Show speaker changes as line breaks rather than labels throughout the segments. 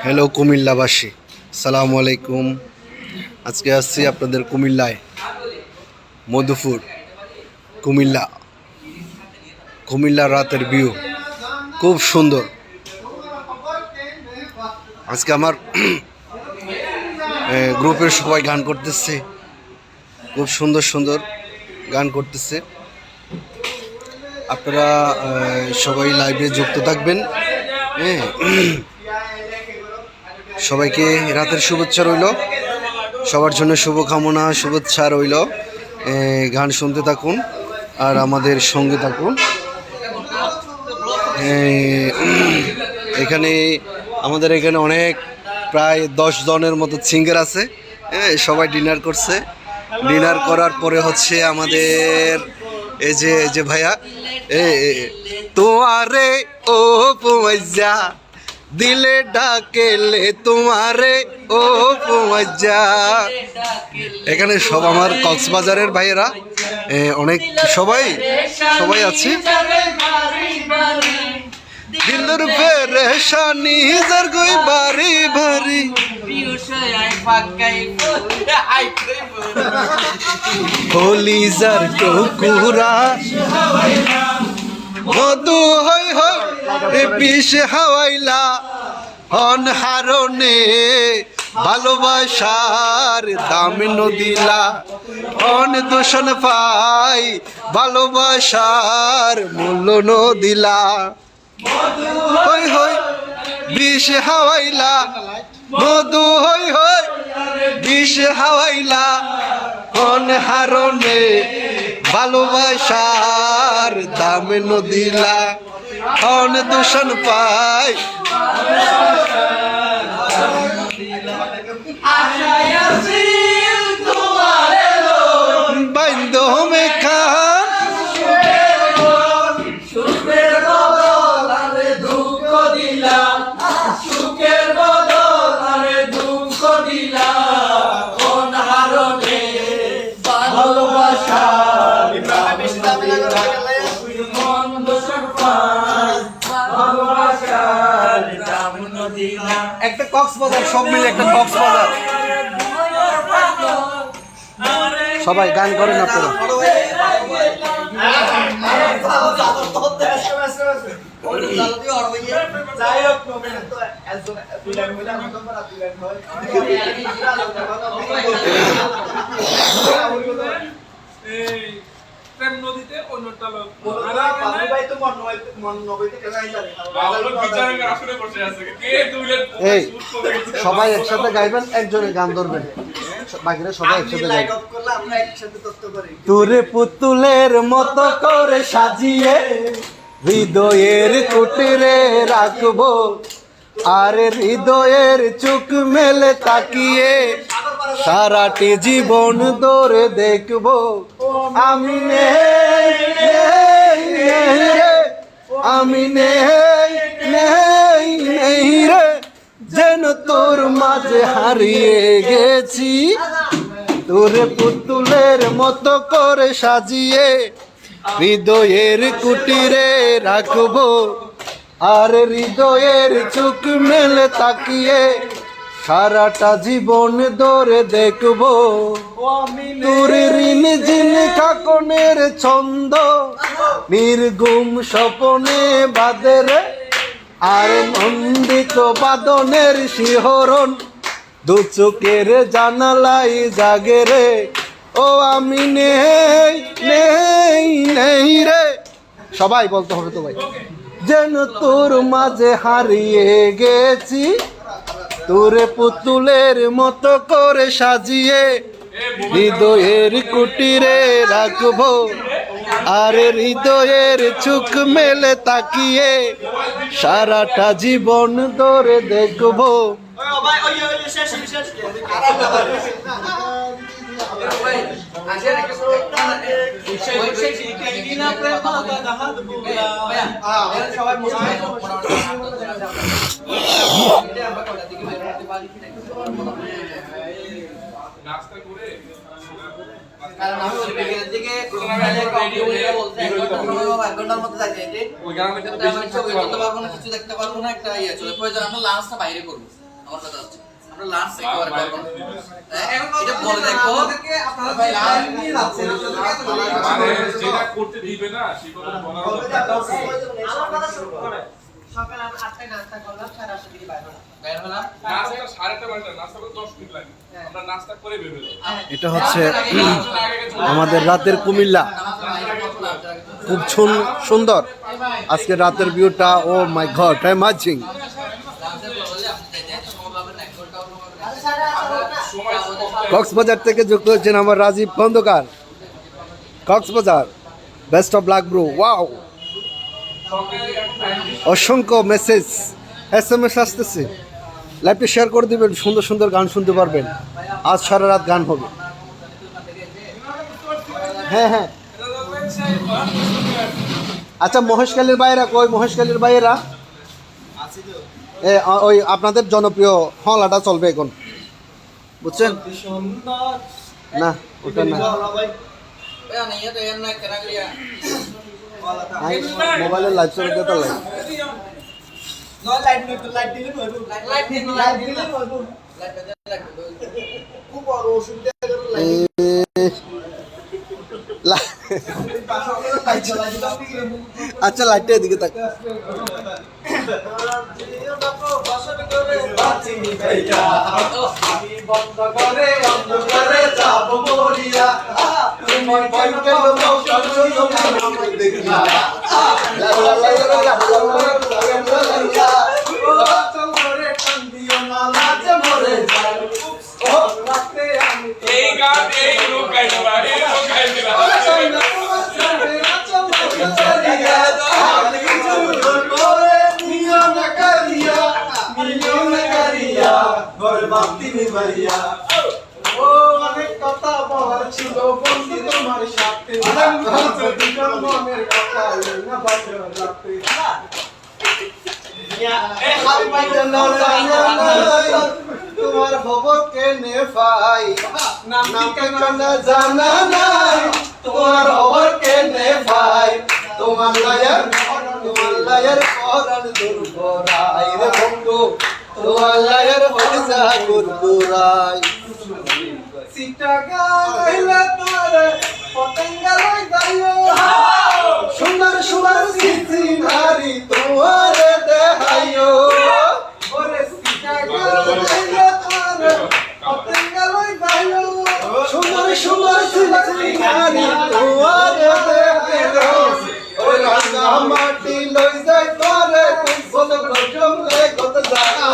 Hello কুমিল্লাবাসী, আসসালামু আলাইকুম। আজকে আসছি আপনাদের কুমিল্লায়, মধুপুর কুমিল্লা রাতের ভিউ খুব সুন্দর। আজকে আমার গ্রুপের সবাই গান করতেছে, খুব সুন্দর সুন্দর গান করতেছে। আপনারা সবাই লাইভে যুক্ত থাকবেন। হ্যাঁ, সবাইকে রাতের শুভেচ্ছা রইল, সবার জন্য শুভকামনা, শুভেচ্ছা রইল। গান শুনতে থাকুন আর আমাদের সঙ্গে থাকুন। আমাদের এখানে অনেক প্রায় 10 জনের মতো সিঙ্গার আছে। হ্যাঁ, সবাই ডিনার করছে। ডিনার করার পরে হচ্ছে আমাদের এই যে ভাইয়া, তোমারে ও পৌঁছা দিলে ডাকেলে তোমারে ও পৌঁছা। এখানে সব আমার কক্সবাজারের ভাইয়েরা অনেক সবাই আছে। দিলের পেরেশানি যার গই বাড়ি ভারী হোলি যার টুকুরা মধু হই বিষ হাওয়াইলা অনহারণে ভালোবাসার দাম নদিলা অন দূষণ পাই ভালোবাসার মূল্য নদিলা। হই বিষ হাওয়াইলা মধু হই বিষ হাওয়াইলা অনহারণে ভালোবাসার দাম নদিলা অন দূষণ পাই। বাইন্দ মেখা একটা কক্সবাজার, সব মিলে একটা কক্সবাজার। সবাই গান করেন আপনারা। সবাই একসাথে গাইবেন, একজনের গান ধরবেন, বাকিরা সবাই একসাথে গাইবেন। তোরে পুতুলের মতো করে সাজিয়ে হৃদয়ের কুটিরে রাখবো, আর হৃদয়ের চোখ মেলে তাকিয়ে সারাটি জীবন ধরে দেখবো। আমি নেই রে যেন তোর মাঝে হারিয়ে গেছি। তোরে পুতুলের মতো করে সাজিয়ে হৃদয়ের কুটিরে রাখবো, আর হৃদয়ের চোখ মেলে তাকিয়ে সারাটা জীবন ধরে দেখবো। তোর ঋণ জিন কাকনের ছন্দ নির্গুম স্বপনে বাদরে, আর নন্দিত বাদনের শিহরণ দু চোখের জানালাই জাগে রে। ও আমি নেই রে, সবাই বলতে হবে তো ভাই, যেন তোর মাঝে হারিয়ে গেছি। তোরে পুতুলের মতো করে সাজিয়ে হৃদয়ের কুটিরে রাখবো, আরে হৃদয়ের চোখ মেলে তাকিয়ে সারাটা জীবন ধরে দেখবো।
কারণ আমি ওই বিকেলের দিকে বলতে 1 ঘন্টার মধ্যে যাচ্ছি ওই গ্রামে ছবি করতে পারবো না, কিছু দেখতে পারবো না, একটা ইয়ে চলে প্রয়োজন আমরা লাঞ্চটা বাইরে করবো। আমার কথা হচ্ছে আমরা লাঞ্চ একেবারে করবো না। এটা বলে দেখো আপনারা ভাই লাঞ্চ নিয়ে যাচ্ছেন মানে যেটা করতে দিবে না সেই কথা বলা হবে। আমার কথা শুরু করে সকাল 8টায় নাস্তা করলাম, 8:30 দিকে বাইরে হলাম। নাস্তা 8:30 নাস্তা করে 10 মিনিট লাগে, আমরা নাস্তা করে বের হলাম।
এটা হচ্ছে আমাদের রাতের কুমিল্লা, খুব সুন্দর আজকে রাতের ভিউটা। Oh my god, amazing. Cox's Bazar থেকে যুক্ত হচ্ছেন আমার Rajib Khandakar. Cox's Bazar, best of luck bro. Wow, অসংখ্য মেসেজ SMS আসতেছে। লাইভটা শেয়ার করে দিবেন, সুন্দর সুন্দর গান শুনতে পারবেন। আজ সারা রাত গান হবে। হ্যাঁ হ্যাঁ, আচ্ছা মহেশখালীর বাইরা কই? মহেশখালীর বাইরা ওই আপনাদের জনপ্রিয় হলাটা চলবে এখন, বুঝছেন না? ওটা না, মোবাইলের লাইভ চলে তো আচ্ছা লাইটটা এদিকে থাক।
অনেক কথা বলার ছিল বন্ধু তোমার সাথে, মনের কথা না বাজে রাতে।
তোমার খবর কেনে পাই, নাম ঠিকানা জানা নাই। তোমার খবর কেনে পাই, তোমার লায়ার পরাণ দুর্বরাই রে বন্ধু, তোমার লায়ার হইজা গুরগুরাই। সুন্দর সুন্দর সিসি নারী তোমার দেহাইও, সুন্দর সুন্দর সিসি নারী তোমার দেহাইও। রাঙা মাটি লই যায় তোরে কুসল গজমলে কত জানা,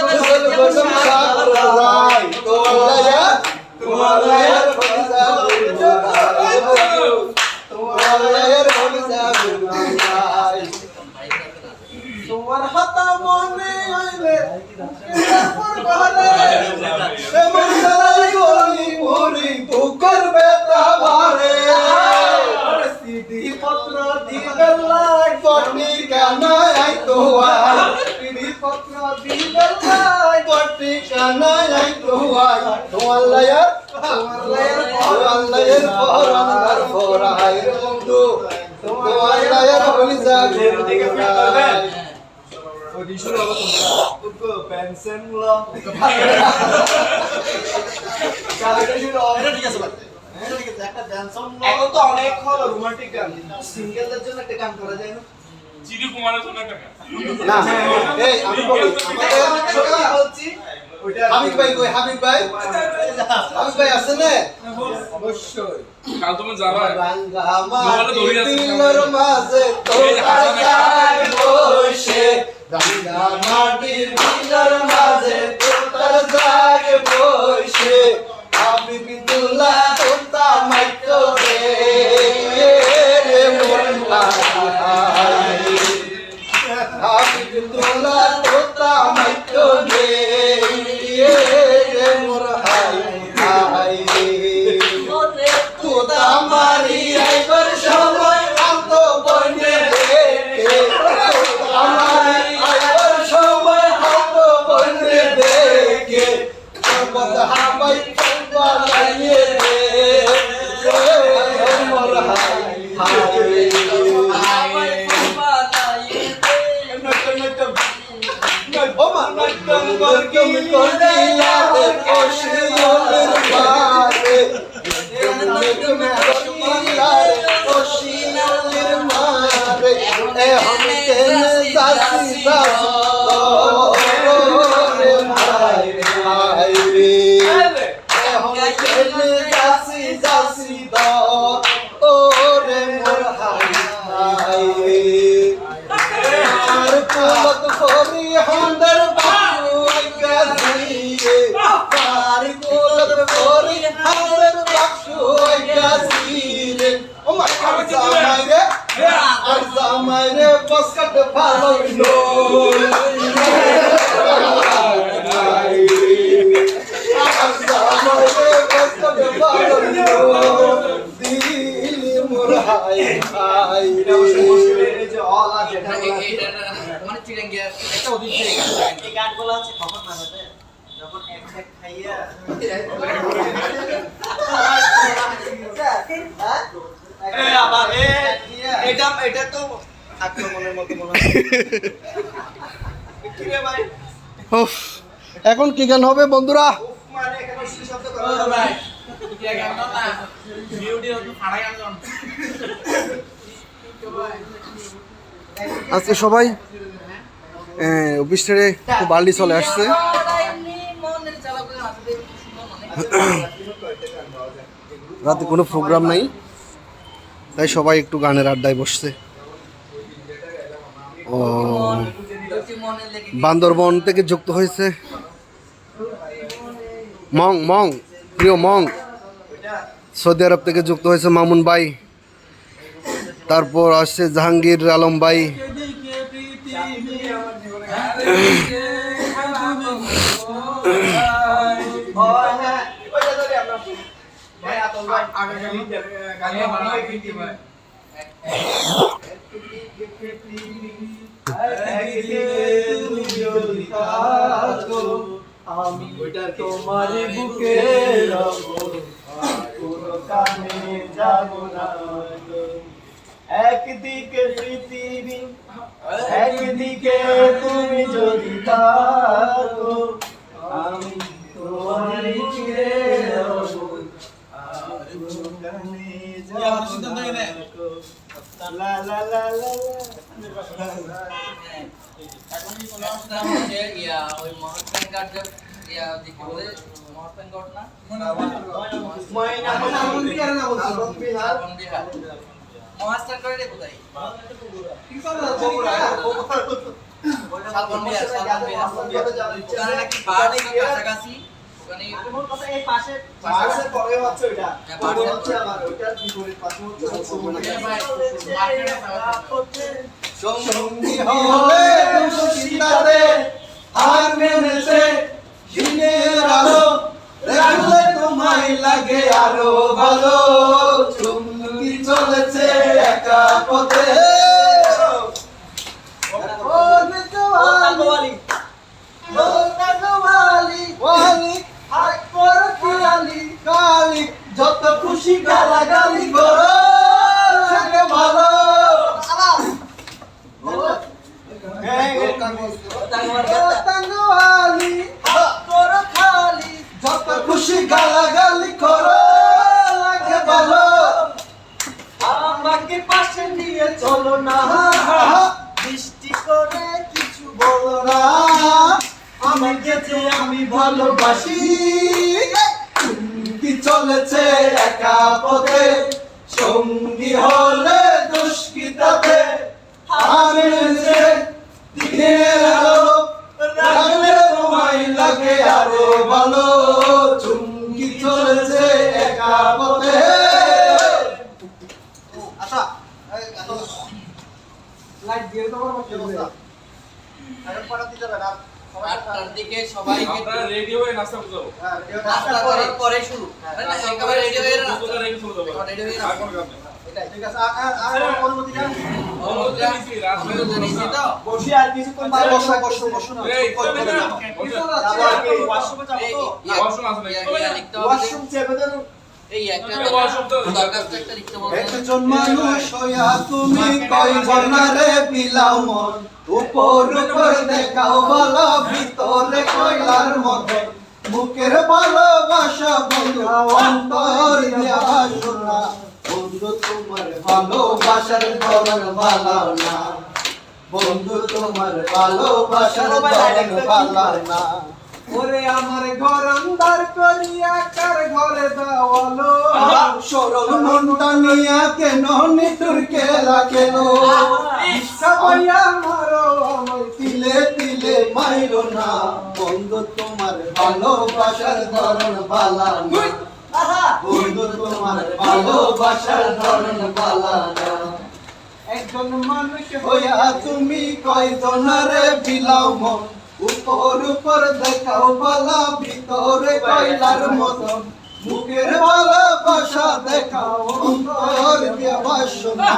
কুসল গজম সাগর যায়। তোমার লায়ার হইজা গুরগুরাই, তোমার লায়ার হইজা গুরগুরাই।
তোমার হাতা মনে হইলে
গলি মরি বুকের বেতা ভারে,
সিডি পত্র দিবেন লাই
পটি কানাই তোয়াই,
সিডি পত্র দিবেন লাই
পটি কানাই তোয়াই। তোমার লায়ার পরাণ ভরাই রে বন্ধু, তোমার লায়ার হইজা গুরগুরাই।
পেনশন এখন তো অনেক হলো রোমান্টিক গান, সিঙ্গেলদের জন্য একটা গান করা যায় না?
চিনি কুমারের জন্য একটা গান।
না এই আমি বলি,
সত্যি বলছি,
হাবিব ভাই কই? হাবিব ভাই আছে না?
অবশ্যই
কাল তুমি যাবা
রাঙ্গা মাটির মাঝে তোরা যায় বসে, রাঙ্গা মাটির মাঝে তোরা যায় বসে। হাবিব তুলা তোতা
তোলা তোতা মাইতো রে মোর হাই হাই তোতা মারি আইবার সময় আলতো বনে রে তোতা মারি আইবার সময় আলতো বনে দেখে পদ হাবাই পালাইয়ে রে মোর হাই হাই
মানে চিড়েঙ্গিয়া একটা অধিক এই গানগুলো আছে খবর না হতে যখন এক খাইয়া এটা তো আক্রমণের মতো মনে হয় কি রে ভাই
উফ, এখন কি গান হবে বন্ধুরা?
মানে এখানে শ্রী শব্দ
ও
করা
ভাই কি গান না ভিডিও একটু ফাড়া গান গান
আজকে সবাই অফিস ছেড়ে খুব আর্লি চলে আসছে। রাতে কোনো প্রোগ্রাম নাই, তাই সবাই একটু গানের আড্ডায় বসছে। ও বান্দরবন থেকে যুক্ত হয়েছে মং মং, প্রিয় মং। সৌদি আরব থেকে যুক্ত হয়েছে মামুন ভাই। তারপর আসছে জাহাঙ্গীর আলম ভাই।
আমি তোমার বুকে রব কোনো কানে যাব না একদিকে পৃথিবী একদিকে তুমি যদি থাকো আমি তোমার বুকে রব কোনো কানে যাব না লা লা লা লা
এখন কি কোনো অবস্থা হচ্ছে ইয়া ওই মহাত্মা গার্ড ইয়া দেখি বলে মহাত্মা গার্ড না
ময়না মন বিহার না বলছো বিহার
মহাস্থান করে রে কোথায় ওখানে নাকি বাড়ি কাছাকাছি ওখানে
তোমার কথা এই পাশে পাশে পরে হচ্ছে ওটা পরে হচ্ছে আবার ওটার বিপরীত পাশে হচ্ছে সঙ্গী হলে দুঃখিতাতে আর মেনেছে দিনের আলো রাখলে তোমায় লাগে আরো ভালো চুমকি চলেছে একা পথে ও নেতোয়ালি ও নেতোয়ালি ওয়ালি হাই পর কিয়ালি কালি যত খুশি গালাগালি করো সঙ্গে ভালো তাঙ্গওয়ালি হাত করো খালি যত খুশি গালাগালি করো লাগে ভালো আমাকে পাশে নিয়ে চলো না বৃষ্টি করে কিছু বলো না আমাকে যে আমি ভালোবাসি কি চলেছে একা পথে সঙ্গী হলে দুষ্কৃতাতে আমি যে দিনের আলো রাখলে তোমায় লাগে আরো ভালো চুমকি চলেছে একা পথে আচ্ছা লাইট দিয়ে তোমার কি অবস্থা এখন কটা দিতে হবে রাত
8টার দিকে সবাইকে
আপনারা রেডি হয়ে নাস্তা বুঝাবো।
হ্যাঁ
নাস্তা করার পরে শুরু না একেবারে রেডি হয়ে না
দুপুরে রেডি চলে যাবো।
রেডি হয়ে
আর কোনো কাজ নেই।
এটাই
ঠিক আছে আর অনুমতি দেন
অনুমতি নিছি, রাত হয়ে
অনুমতি নিছি তো
বসি আর কিছুক্ষণ বাদে বসো না
এই,
কল করে দাও ওয়াশরুমে যাব তো
ওয়াশরুম আছে নাকি?
লিখতে হবে
ওয়াশরুম চেপে দেন
এই একটা
ওয়াশরুম তো
দরখাস্ত একটা লিখতে বলবো
একজন মানুষ হইয়া তুমি কই জনারে বিলাও মন উপর উপর দেখাও ভালো ভিতরে কইলার মতো মুখের ভালোবাসা বন্ধু অন্তর দিয়া শোনা বন্ধু তোমার ভালোবাসার ধরন ভালো না বন্ধু তোমার ভালোবাসার ধরন ভালো না ওরে আমার ঘর আন্দার করিয়া কার ঘরে দাওয়ালো সরল মনটা নিয়া কেন নিতুর খেলা কেন সবাইয়া মারো আমায় তিলে তিলে মাইরো না বন্ধু তোমার ভালোবাসার ধরন বালা না বন্ধু তোমার ভালোবাসার ধরন বালা না একজন মানুষ হইয়া তুমি কয়জনারে বিলাও মন উপর উপর দেখাও বালা ভিতরে কয়লার মতন মুখের ভালোবাসা দেখাও অন্তর দিয়া বাসনা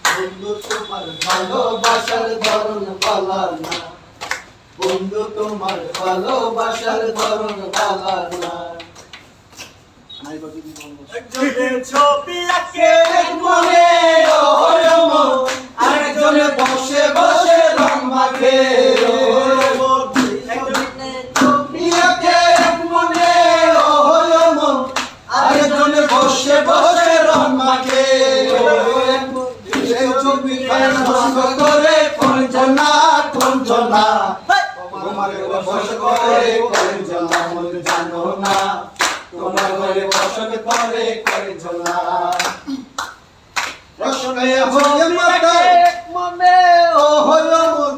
বন্ধু তোমার ভালোবাসার ধরন বালা না বন্ধু তোমার ভালোবাসার ধরন বালা না
একজনের ছবি আঁকে
মনে আরেকজনে বসে বসে রং মাখে আরেকজনে বসে বসে রং মাখে সেই ছবি নষ্ট করে কঞ্চনা কঞ্চনা তোমার বসে করে কঞ্চনা মন জানো না তোমার ঘরে বসত করে কঞ্চনা রসনে হয়ে মাথায় মনে ও হলো মন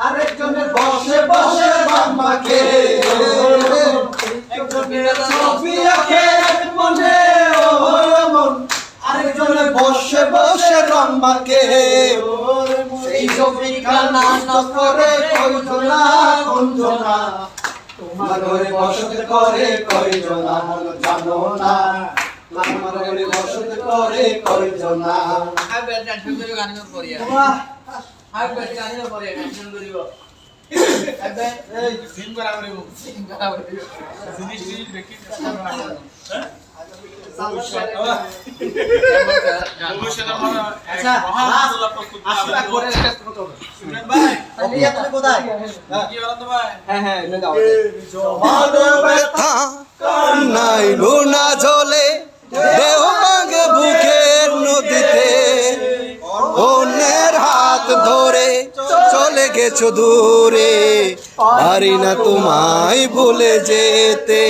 আরেকজনের বসে বসে রং মাখে একজনের ছবি আঁকে মনে ও হলো মন আরেকজনের বসে বসে রং মাখে সেই ছবি নষ্ট করে কঞ্চনা কঞ্চনা তোমার ঘরে বসত করে কয়জনা মন জানো না তোমার ঘরে বসত করে কয়জনা
হাই বেল টেনশন করিও গানি করিয়া হাই বেল গানি করিয়া টেনশন করিও এবে এই সিন করা করিও সিন করা করিও জিনিস জিনিস দেখি
আচ্ছা আসলে করে টেস্ট করতে হবে ভাই এই আপনি কোথায়
কি বলো তো ভাই
হ্যাঁ এটা দাও
ব্যথা কান্নাই লোনা জলে দেহ ভাঙে বুকের নদীতে অন্যের হাত ধরে চলে গেছো দূরে পারি না তোমায় ভুলে যেতে